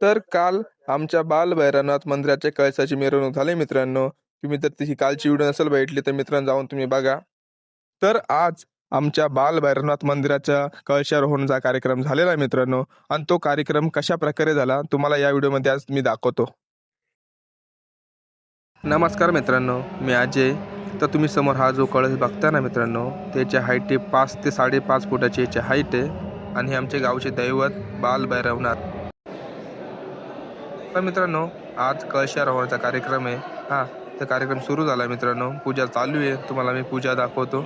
तर काल आमच्या बालभैरवनाथ मंदिराच्या कळसाची मिरवणूक झाली मित्रांनो. तुम्ही जर ती कालची व्हिडिओ नसेल बघितली तर मित्रांनो जाऊन तुम्ही बघा. तर आज आमच्या बालभैरवनाथ मंदिराच्या कळशारोहणचा कार्यक्रम झालेला आहे मित्रांनो, आणि तो कार्यक्रम कशा प्रकारे झाला तुम्हाला या व्हिडिओमध्ये आज मी दाखवतो. नमस्कार मित्रांनो, मी अजय. तर तुम्ही समोर हा जो कळस बघता ना मित्रांनो, त्याची हाईट 5 ते 5.5 फुटाची याची हाईट आहे, आणि हे आमचे गावचे दैवत बालभैरवनाथ. तर मित्रांनो आज कळशारोहणाचा कार्यक्रम आहे. तर कार्यक्रम सुरू झाला आहे मित्रांनो, पूजा चालू आहे. तुम्हाला मी पूजा दाखवतो.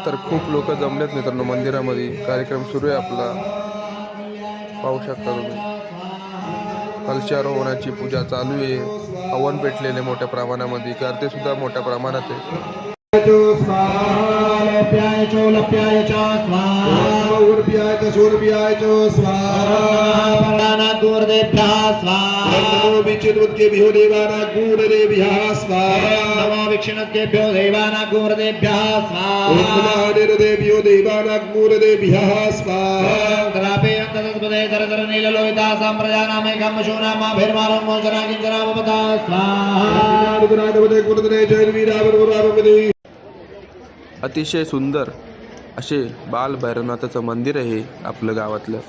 तर खूप लोक जमलेत मित्रांनो मंदिरामध्ये. कार्यक्रम सुरू आहे आपला, पाहू शकता तुम्ही. कलशारोहणाची पूजा चालू आहे. हवन पेटलेले मोठ्या प्रमाणामध्ये, करते सुद्धा मोठ्या प्रमाणात आहे. अतिशय सुंदर असे बालभैरवनाथाचं मंदिर आहे आपलं गावातलं.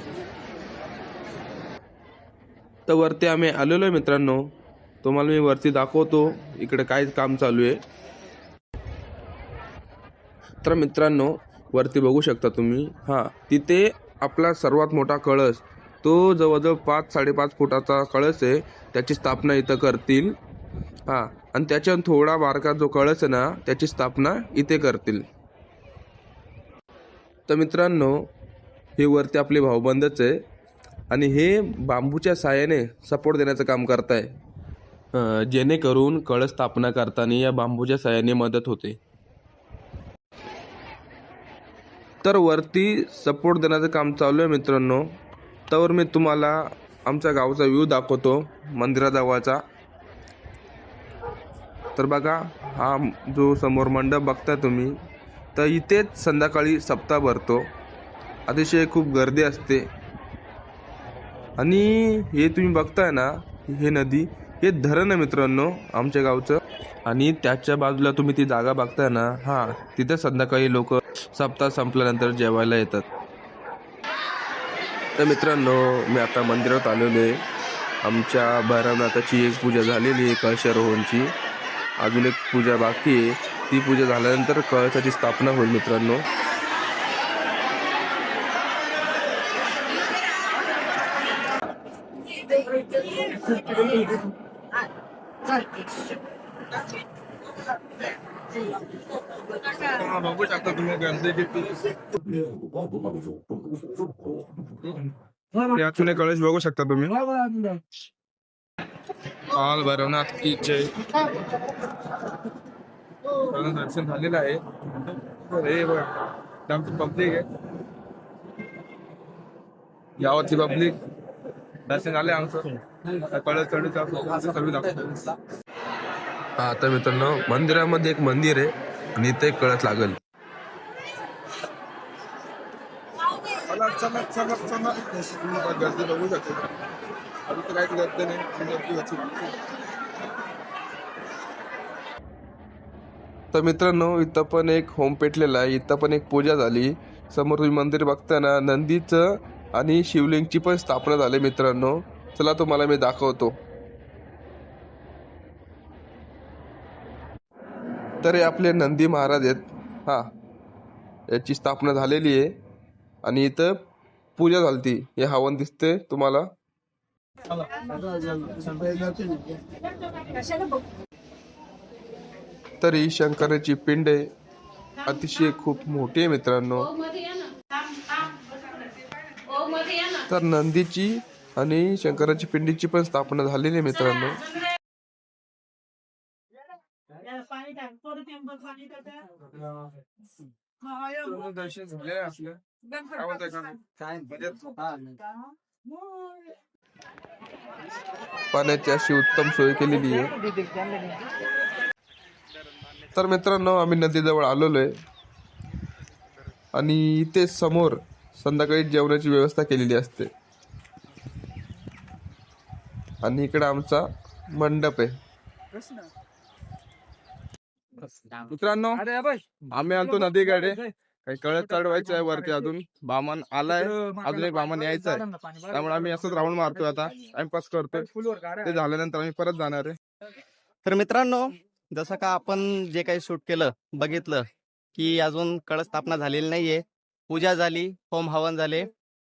तर वरती आम्ही आलेलो आहे मित्रांनो, तुम्हाला मी वरती दाखवतो इकडे काय काम चालू आहे. तर मित्रांनो वरती बघू शकता तुम्ही. तिथे आपला सर्वात मोठा कळस, तो जवळजवळ 5-5.5 फुटाचा कळस आहे. त्याची स्थापना इथं करतील. आणि त्याच्या थोडा बारका जो कळस आहे ना, त्याची स्थापना इथे करतील. तर मित्रांनो हे वरती आपले भाऊबंदच आहे, आणि हे बांबूच्या साहाय्याने सपोर्ट देण्याचं काम करताय, जेणेकरून कळस स्थापना करताना या बांबूच्या साहाय्याने मदत होते. तर वरती सपोर्ट देण्याचं काम चालू आहे मित्रांनो. तर मी तुम्हाला आमच्या गावचा व्ह्यू दाखवतो मंदिराजवळचा. तर बघा, हा जो समोर मंडप बघता तुम्ही, तर इथेच संध्याकाळी सप्ताह भरतो. अतिशय खूप गर्दी असते. आणि हे तुम्ही बघताय ना, हे नदी, हे धरण आहे मित्रांनो आमच्या गावचं. आणि त्याच्या बाजूला तुम्ही ती जागा बघताय ना, तिथे संध्याकाळी लोक सप्ताह संपल्यानंतर जेवायला येतात. तर मित्रांनो मी आता मंदिरात आलेलो आहे. आमच्या भैरवनाथाची एक पूजा झालेली आहे कळशारोहणची. अजून एक पूजा बाकी आहे. ती पूजा झाल्यानंतर कळसाची स्थापना होईल मित्रांनो. बघू शकता तुम्ही गर्दी किती. यातून कळस बघू शकता तुम्ही. बालभैरवनाथ की जय. दर्शन झालेलं आहे. हे बघा आमची पब्लिक आहे, गावाची पब्लिक. दर्शन झाले आमचं. कळस चढून तर मित्रांनो मंदिरामध्ये एक मंदिर आहे, आणि ते कळस लागल. गर्दी बघू शकतो. काही गर्दी नाही. तर मित्रांनो इथं पण एक होम पेटलेला आहे. इथं पण एक पूजा झाली. समोर तुम्ही मंदिर बघताना नंदीचं आणि शिवलिंगची पण स्थापना झाली मित्रांनो. चला तुम्हाला मी दाखवतो. तर हे आपले नंदी महाराज आहेत. याची स्थापना झालेली आहे, आणि इथं पूजा झालती. हे हवन दिसते तुम्हाला. तर ही शंकराची पिंड आहे, अतिशय खूप मोठी आहे मित्रांनो. तर नंदीची आणि शंकराची पिंडीची पण स्थापना झालेली आहे मित्रांनो. दर्शन झाले असलं काय म्हणताय का पाण्याची अशी उत्तम सोय केलेली आहे. तर मित्रांनो आम्ही नदीजवळ आलेलो आहे आणि इथे समोर संध्याकाळी जेवणाची व्यवस्था केलेली असते आणि इकडे आमचा मंडप आहे. मित्रांनो आम्ही आलतो नदीकडे काही कळत चढवायचं आहे वरती, अजून बामण आलाय, अजून एक बामण यायचा आहे, त्यामुळे आम्ही असंच राऊंड मारतोय, आता टाइमपास करतोय. ते झाल्यानंतर आम्ही परत जाणार आहे. तर मित्रांनो जसं का आपण जे काही शूट केलं बघितलं की अजून कळस स्थापना झालेली नाहीये, पूजा झाली, होम हवन झाले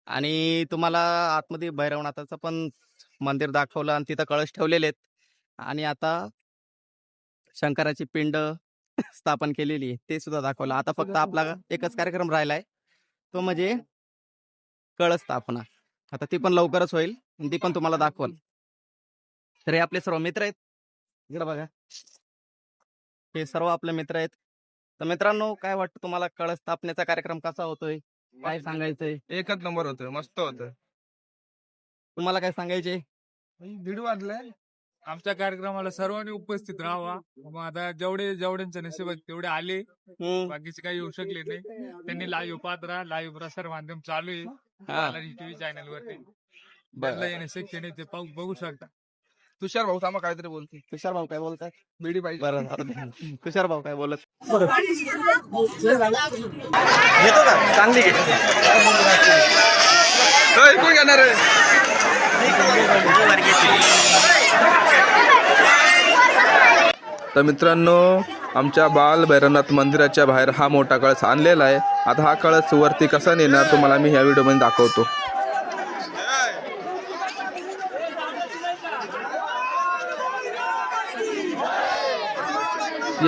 आणि तुम्हाला आतमध्ये भैरवनाथाचं पण मंदिर दाखवलं आणि तिथं कळस ठेवलेले आहेत आणि आता शंकराची पिंड स्थापन केलेली आहे ते सुद्धा दाखवलं. आता फक्त आपला एकच कार्यक्रम राहिलाय, तो म्हणजे कळस स्थापना. आता ती पण लवकरच होईल आणि ती पण तुम्हाला दाखवल. तर हे आपले सर्व मित्र आहेत, इकडे बघा, हे सर्व आपले मित्र आहेत. तर मित्रांनो काय वाटतं तुम्हाला कळस स्थापनेचा कार्यक्रम कसा होतोय, काय सांगायचंय? एकच नंबर होतोय, मस्त होतोय. तुम्हाला काय सांगायचे? 1:30 वाजलाय. आमच्या कार्यक्रमाला सर्वांनी उपस्थित राहावा. मग आता जेवढ्यांच्या नशिबात तेवढे आले, बाकीचे काही येऊ शकले नाही, त्यांनी लाईव्ह पाहत राहा. लाईव्ह प्रसार माध्यम चालू आहे टीव्ही चॅनल वरती. बदला येणे शक्य नाही, ते बघू शकता. तुषार भाऊ थांबा काहीतरी बोलते. तुषार भाऊ काय बोलतात? बीडी पाहिजे. बरं तुषार भाऊ काय बोलत? घेतो का? चांगली घे. कोण घेणार आहे? तर मित्रांनो आमच्या बाल भैरवनाथ मंदिराच्या बाहेर हा मोठा कळस आणलेला आहे. आता हा कळस वरती कसा नेणार तुम्हाला मी ह्या व्हिडिओमध्ये दाखवतो.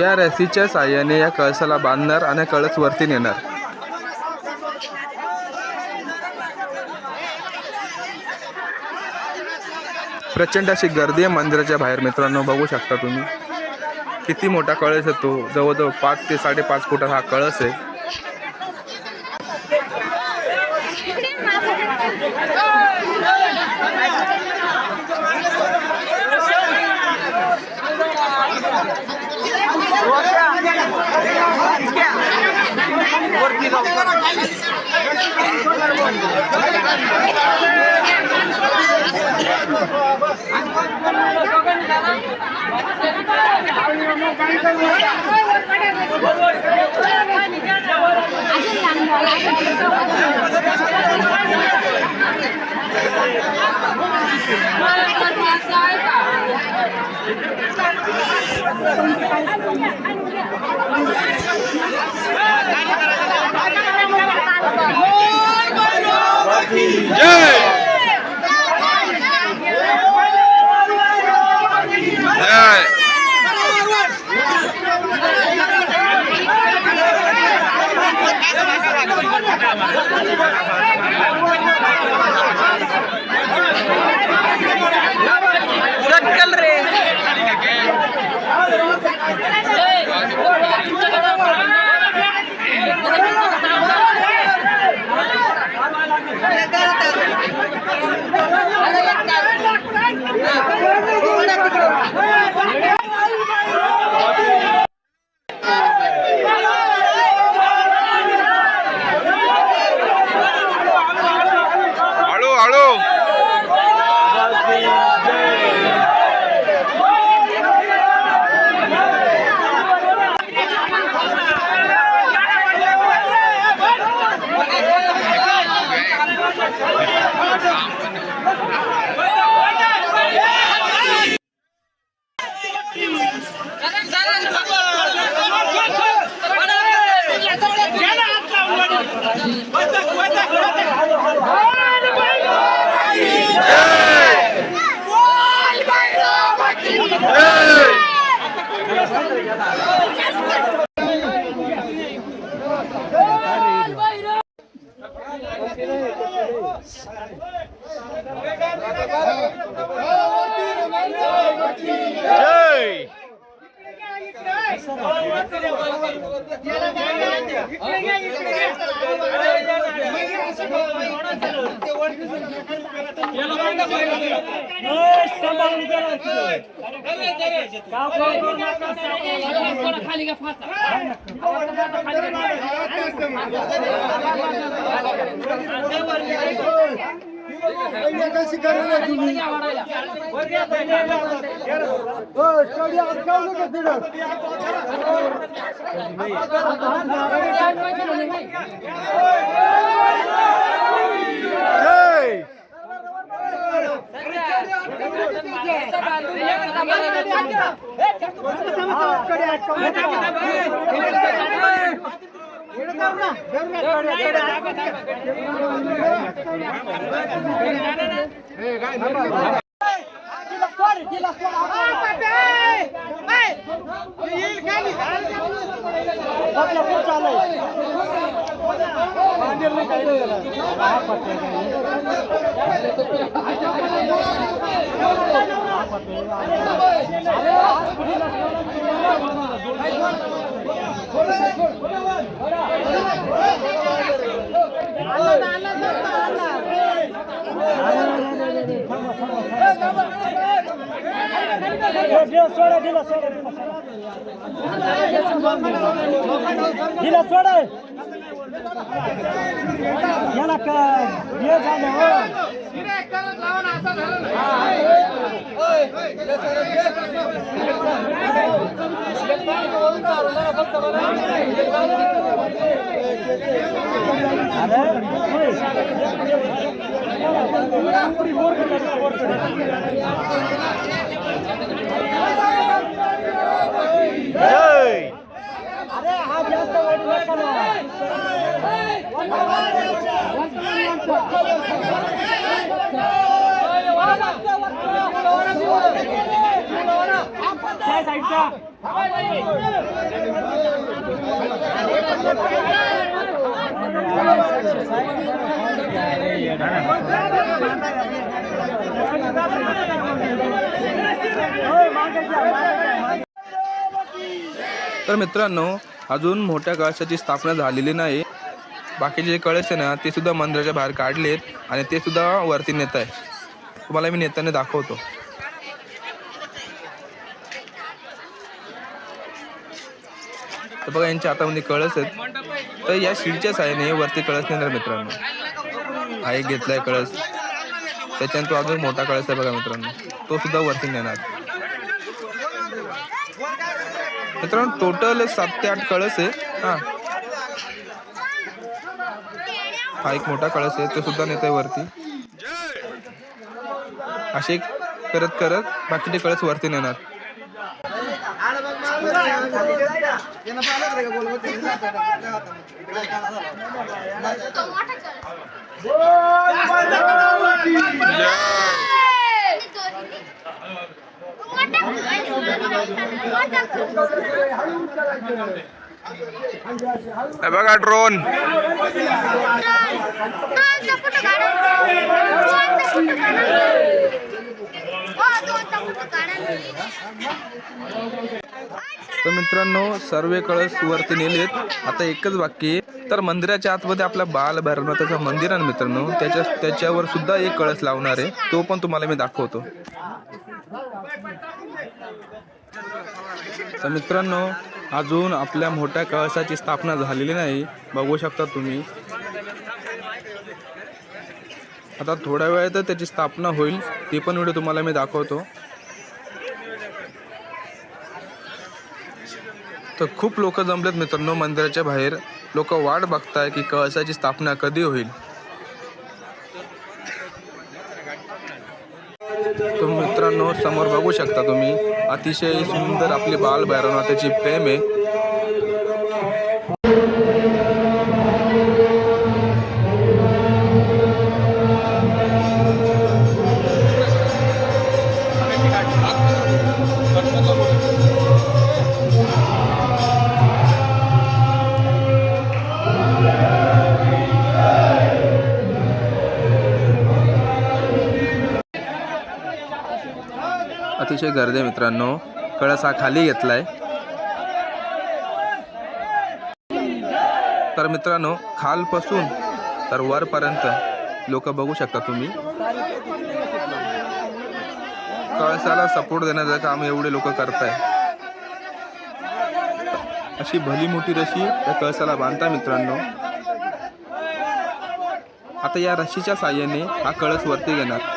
या रस्सीच्या साहाय्याने या कळसाला बांधणार आणि कळस वरती नेणार. प्रचंड अशी गर्दी आहे मंदिराच्या बाहेर. मित्रांनो बघू शकता तुम्ही किती मोठा कळस येतो, जवळजवळ 5 ते 5.5 फुटाचा हा कळस आहे. तर मित्रांनो, अजून मोठ्या कळसाची स्थापना झालेली नाही. बाकीचे जे कळस आहे ना ते सुद्धा मंदिराच्या बाहेर काढलेत आणि ते सुद्धा वरती नेत आहे. तुम्हाला मी नेताना दाखवतो. तर बघा यांच्या हातामध्ये कळस आहेत. तर या शिडीच्या साहाय्याने वरती कळस नेणार मित्रांनो. हा एक घेतलाय कळस, त्याच्यानंतर अजून मोठा कळस आहे बघा मित्रांनो, तो सुद्धा वरती नेणार. मित्रांनो टोटल 7 ते 8 कळस आहे. हा एक मोठा कळस आहे, तो सुद्धा नेत आहे वरती. असे करत करत बाकीचे कळस वरती नेणार. बघा ड्रोन. तर मित्रांनो सर्व कळस वरती नेलेत. आता एकच बाकी आहे. तर मंदिराच्या आतमध्ये आपला बाल भैरवनाथाचं मंदिर आहे मित्रांनो, त्याच्यावर सुद्धा एक कळस लावणार आहे. तो पण तुम्हाला मी दाखवतो. तर मित्रांनो अजून आपल्या मोठ्या कळसाची स्थापना झालेली नाही, बघू शकता तुम्ही. आता थोड्या वेळात त्याची स्थापना होईल, ती पण व्हिडिओ तुम्हाला मी दाखवतो. तर खूप लोक जमलेत मित्रांनो मंदिराच्या बाहेर. लोक वाट बघताय की कळसाची स्थापना कधी होईल. तर मित्रांनो समोर बघू शकता तुम्ही, अतिशय सुंदर आपली बाल भैरवनाथाची प्रेम आहे. अतिशय गर्दी मित्रांनो. कळस हा खाली घेतलाय. तर मित्रांनो खालपासून तर वरपर्यंत लोक बघू शकता तुम्ही, कळसाला सपोर्ट देण्याचं काम एवढे लोक करताय। अशी भली मोठी रशी त्या कळसाला बांधता मित्रांनो। आता या रशीच्या साहाय्याने हा कळस वरती घेणार।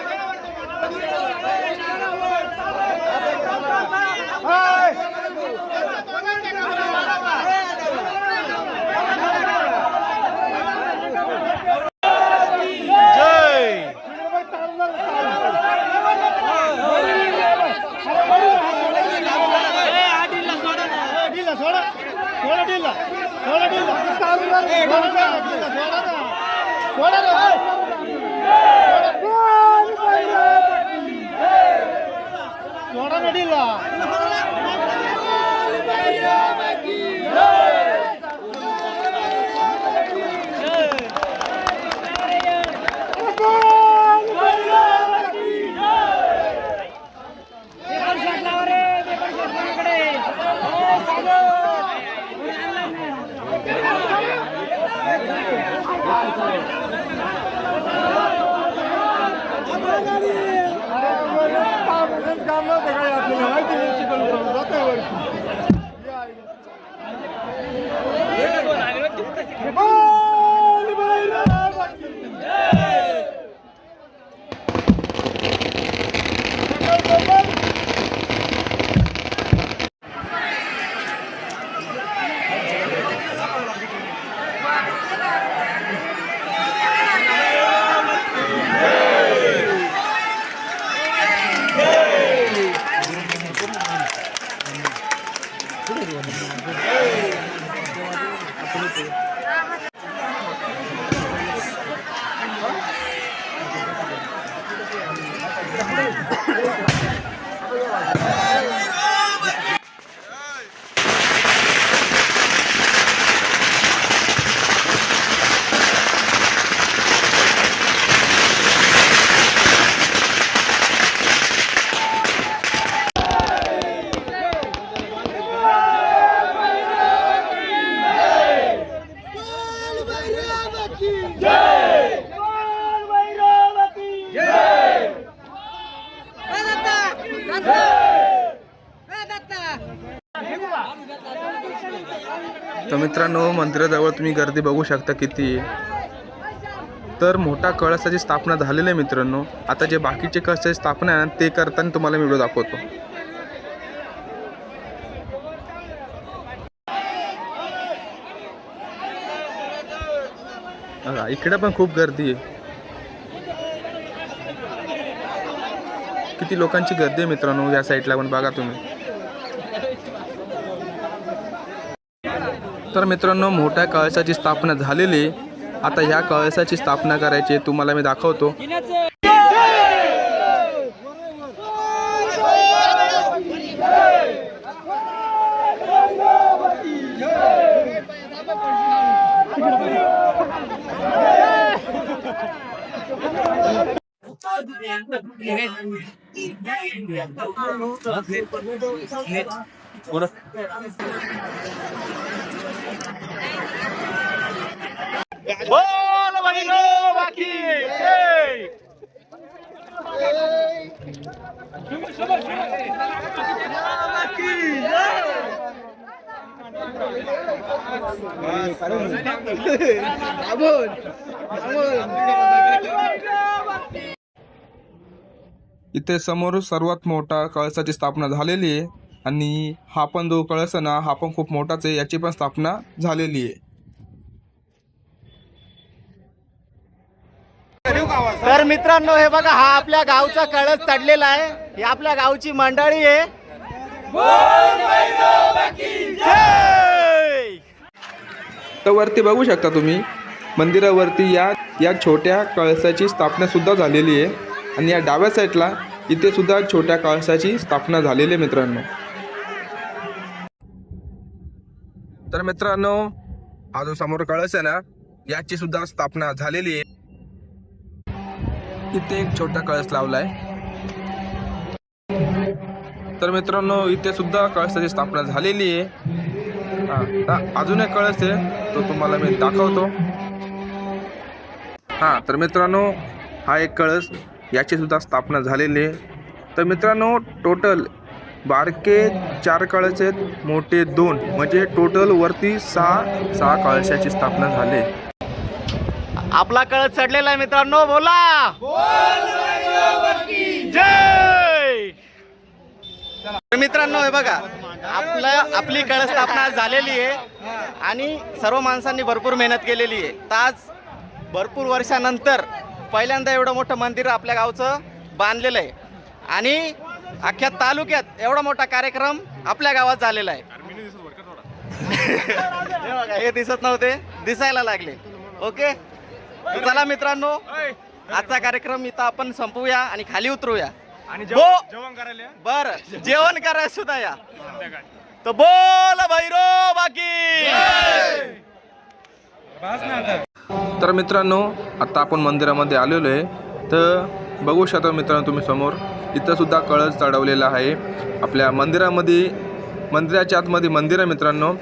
तर मित्रांनो मंदिराजवळ तुम्ही गर्दी बघू शकता किती आहे। तर मोठा कळसाची स्थापना झालेली आहे मित्रांनो। आता जे बाकीचे कळसाची स्थापना आहे ते करताना तुम्हाला व्हिडिओ दाखवतो। इकडे पण खूप गर्दी आहे, किती लोकांची गर्दी आहे मित्रांनो या साईडला पण बघा तुम्ही। तर मित्रांनो मोठ्या कळसाची स्थापना झालेली आहे। आता ह्या कळसाची स्थापना करायची तुम्हाला मी दाखवतो। इथे समोर सर्वात मोठा कळसाची स्थापना झालेली आहे आणि हा पण जो कळस ना हा पण खूप मोठाच आहे, याची पण स्थापना झालेली आहे। तर मित्रांनो हे बघा हा आपल्या गावचा कळस चढलेला आहे, ही आपल्या गावची मंडळी आहे। तर वरती बघू शकता तुम्ही मंदिरावरती या छोट्या कळसाची स्थापना सुद्धा झालेली आहे आणि या डाव्या साईडला इथे सुद्धा छोट्या कळसाची स्थापना झालेली आहे मित्रांनो। तर मित्रांनो हा जो समोर कळस आहे ना याची सुद्धा स्थापना झालेली आहे। इथे एक छोटा कळस लावलाय। तर मित्रांनो इथे सुद्धा कळसाची स्थापना झालेली आहे हा तर अजून एक कळस आहे, तो तुम्हाला मी दाखवतो. हा तर मित्रांनो, हा एक कळस, याची सुद्धा स्थापना झालेली आहे. तर मित्रांनो, टोटल बारके 4 कळस आहेत, मोठे 2, म्हणजे टोटल वरती 6 कळशाची स्थापना झाली. आपला कळस चढलेला आहे मित्रांनो, बोला जय. तर मित्रांनो, हे बघा, आपली कळस स्थापना झालेली आहे आणि सर्व माणसांनी भरपूर मेहनत केलेली आहे. तर आज भरपूर वर्षानंतर पहिल्यांदा एवढं मोठं मंदिर आपल्या गावचं बांधलेलं आहे आणि अख्ख्या तालुक्यात एवढा मोठा कार्यक्रम आपल्या गावात झालेला आहे. हे बघा, हे दिसत नव्हते, दिसायला लागले. ओके, तर चला मित्रांनो, आजचा कार्यक्रम इथं आपण संपवूया आणि खाली उतरूया. आणि जेवण करायला बरं, जेवण करायला सुद्धा या. तर बोल भैरो बाकी. तर मित्रांनो, आता आपण मंदिरामध्ये आलेलो आहे. तर बघू शकता मित्रांनो तुम्ही समोर, इथं सुद्धा कळस चढवलेला आहे. आपल्या मंदिराच्या आतमध्ये मंदिर आहे मित्रांनो.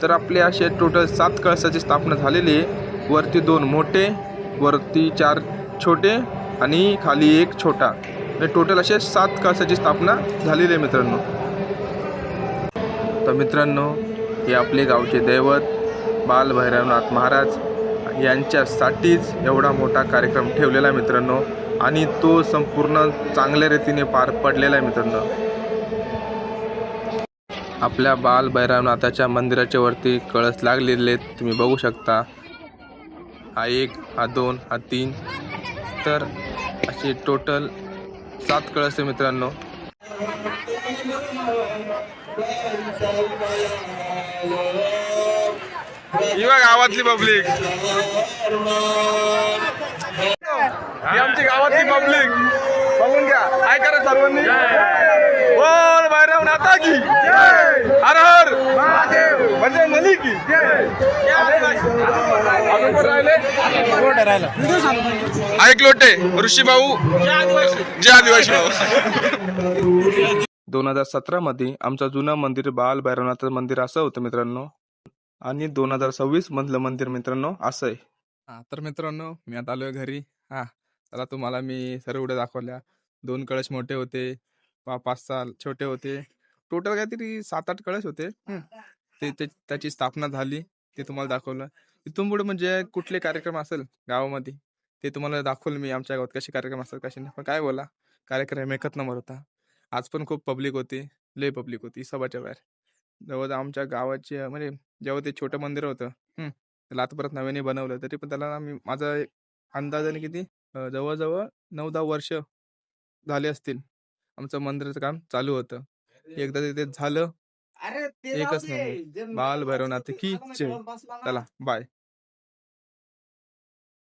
तर आपले असे टोटल 7 कळसाची स्थापना झालेली आहे. वरती 2 मोठे, वरती 4 छोटे आणि खाली 1 छोटा, टोटल असे 7 कळसाची स्थापना झालेली आहे मित्रांनो. तर मित्रांनो, हे आपले गावचे दैवत बालभैरवनाथ महाराज यांच्यासाठीच एवढा मोठा कार्यक्रम ठेवलेला आहे मित्रांनो, आणि तो संपूर्ण चांगल्या रीतीने पार पडलेला आहे मित्रांनो. आपल्या बालभैरवनाथाच्या मंदिराच्या वरती कळस लागलेले आहेत, तुम्ही बघू शकता. हा 1, हा 2, हा 3, तर असे टोटल 7 कळस आहे मित्रांनो. ही बघ गावातली पब्लिक, ही आमची गावातली पब्लिक, बघून घ्या. काय करा सर्वांनी, बोल भैरवनाथा की हर हर म्हणजे मली की ऐक लोटे ऋषी भाऊ, जे आदिवासी भाऊ. 2017 मध्ये आमचं जुनं मंदिर बाल भैरवनाथ मंदिर असं होतं मित्रांनो, आणि 2026 मधलं मंदिर मित्रांनो असं आहे. हा तर मित्रांनो, मी आता आलोय घरी. हा त्याला तुम्हाला मी सर्व दाखवल्या. 2 कळश मोठे होते, 5-6 छोटे होते, टोटल काहीतरी 7-8 कळश होते. त्याची स्थापना झाली, ते तुम्हाला दाखवलं. इथून पुढे म्हणजे कुठले कार्यक्रम असेल गावामध्ये ते तुम्हाला दाखवलं मी, आमच्या गावात कसे कार्यक्रम असतात कसे नाही. पण काय बोला, कार्यक्रम एकच नंबर होता. आज पण खूप पब्लिक होती, लय पब्लिक होती सभाच्या बाहेर. जवळ आमच्या गावाचे म्हणजे जेव्हा ते छोटं मंदिर होतं, त्याला आता परत नव्याने बनवलं, तरी पण त्याला मी माझा अंदाजाने किती जवळजवळ 9-10 वर्ष झाले असतील आमचं मंदिराचं काम चालू होतं. एकदा तिथे झालं, एकच नंबर. बाल भैरवनाथ की जय. चला बाय.